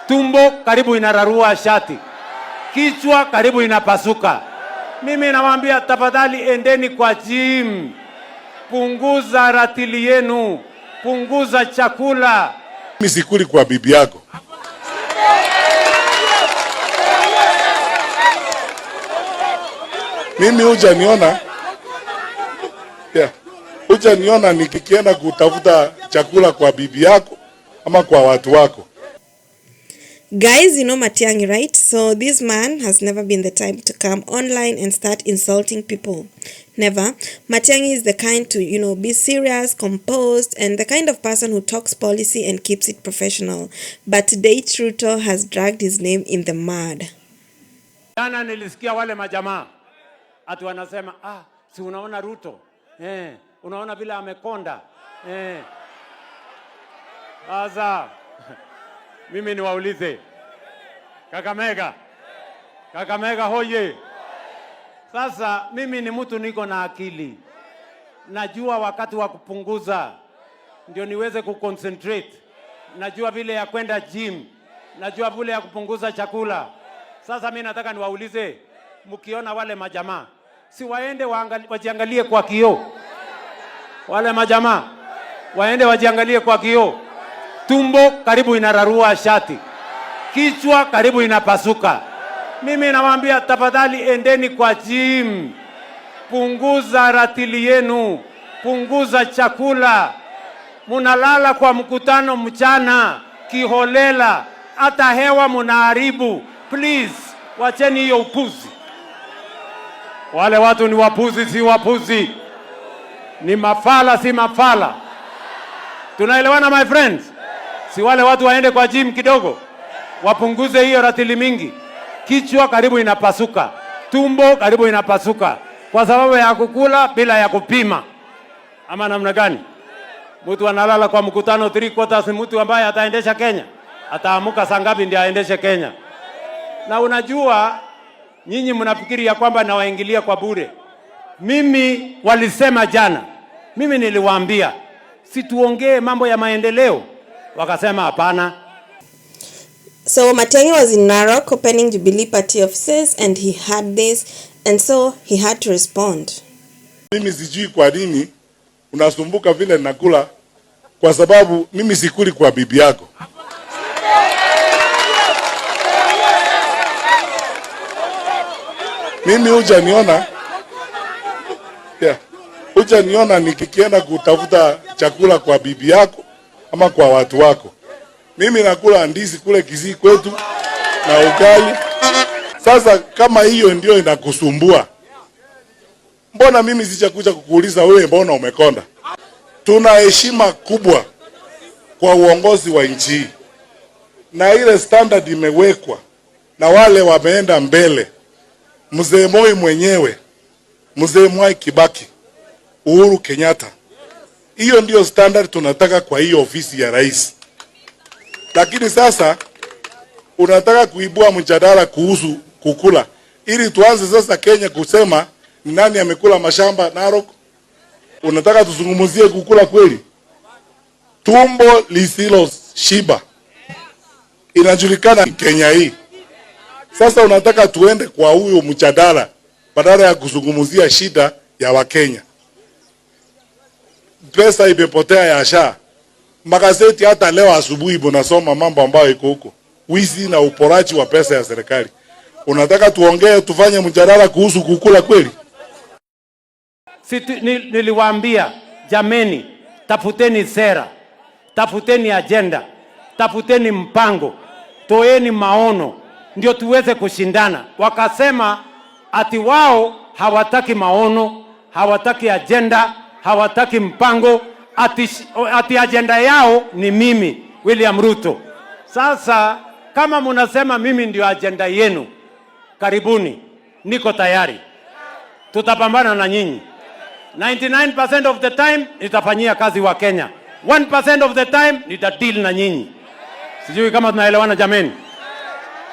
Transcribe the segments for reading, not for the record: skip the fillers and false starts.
tumbo karibu inararua shati, kichwa karibu inapasuka. Mimi nawaambia tafadhali, endeni kwa gym, punguza ratili yenu, punguza chakula. Mimi sikuli kwa bibi yako. Mimi hujaniona nikienda kutafuta chakula kwa bibi yako ama kwa watu wako. Guys, you know Matiang'i, right? So this man has never been the type to come online and start insulting people. Never. Matiang'i is the kind to, be serious, composed, and the kind of person who talks policy and keeps it professional. But today, Ruto has dragged his name in the mud. Jana nilisikia wale majamaa atu wanasema, si unaona Ruto? Unaona vile amekonda? Sasa mimi niwaulize, Kakamega hoye. Sasa mimi ni mtu niko na akili, najua wakati wa kupunguza ndio niweze kuconcentrate, najua vile ya kwenda gym, najua vile ya kupunguza chakula. Sasa mimi nataka niwaulize, mkiona wale majamaa, si waende wajiangalie kwa kioo? Wale majamaa waende wajiangalie kwa kioo. Tumbo karibu inararua shati, kichwa karibu inapasuka. Mimi nawaambia tafadhali, endeni kwa gym, punguza ratili yenu, punguza chakula. Munalala kwa mkutano mchana kiholela, hata hewa munaharibu. Please, wacheni hiyo upuzi. Wale watu ni wapuzi, si wapuzi. Ni mafala, si mafala. Tunaelewana my friends? Si wale watu waende kwa gym kidogo, wapunguze hiyo ratili mingi. Kichwa karibu inapasuka, tumbo karibu inapasuka kwa sababu ya kukula bila ya kupima. Ama namna gani? Mtu analala kwa mkutano 3/4, mtu ambaye ataendesha Kenya. Ataamuka saa ngapi ndio aendeshe Kenya? Na unajua nyinyi mnafikiri ya kwamba nawaingilia kwa bure. Mimi walisema jana, mimi niliwaambia si tuongee mambo ya maendeleo, wakasema hapana. So Matiang'i was in Narok opening Jubilee Party offices and he had this, and so he had to respond. Mimi sijui kwa nini unasumbuka vile nakula, kwa sababu mimi sikuli kwa bibi yako. Mimi hujaniona nikienda kutafuta chakula kwa bibi yako ama kwa watu wako. Mimi nakula ndizi kule Kisii kwetu na ugali. Sasa kama hiyo ndio inakusumbua, mbona mimi sijakuja kukuuliza wewe mbona umekonda? Tuna heshima kubwa kwa uongozi wa nchi, na ile standard imewekwa na wale wameenda mbele. Mzee Moi mwenyewe, Mzee Mwai Kibaki, Uhuru Kenyatta. Hiyo ndio standard tunataka kwa hiyo ofisi ya rais. Lakini sasa unataka kuibua mjadala kuhusu kukula, ili tuanze sasa Kenya kusema ni nani amekula mashamba Narok. Unataka tuzungumzie kukula kweli? Tumbo lisilo shiba inajulikana Kenya hii. Sasa unataka tuende kwa huyo mjadala badala ya kuzungumzia shida ya Wakenya. Pesa imepotea ya SHA. Magazeti hata leo asubuhi bunasoma mambo ambayo iko huko. Wizi na uporaji wa pesa ya serikali. Unataka tuongee tufanye mjadala kuhusu kukula kweli? Niliwaambia, jameni, tafuteni sera, tafuteni agenda, tafuteni mpango, toeni maono, ndio tuweze kushindana. Wakasema ati wao hawataki maono, hawataki agenda, hawataki mpango, ati agenda yao ni mimi, William Ruto. Sasa kama munasema mimi ndio agenda yenu, karibuni, niko tayari. Tutapambana na nyinyi. 99% of the time nitafanyia kazi wa Kenya. 1% of the time nitadeal na nyinyi. Sijui kama tunaelewana jameni.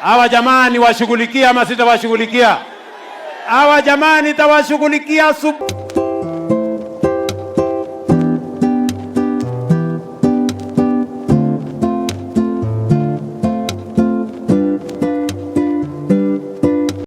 Hawa jamaa ni washughulikia ama sitawashughulikia? Hawa jamaa nitawashughulikia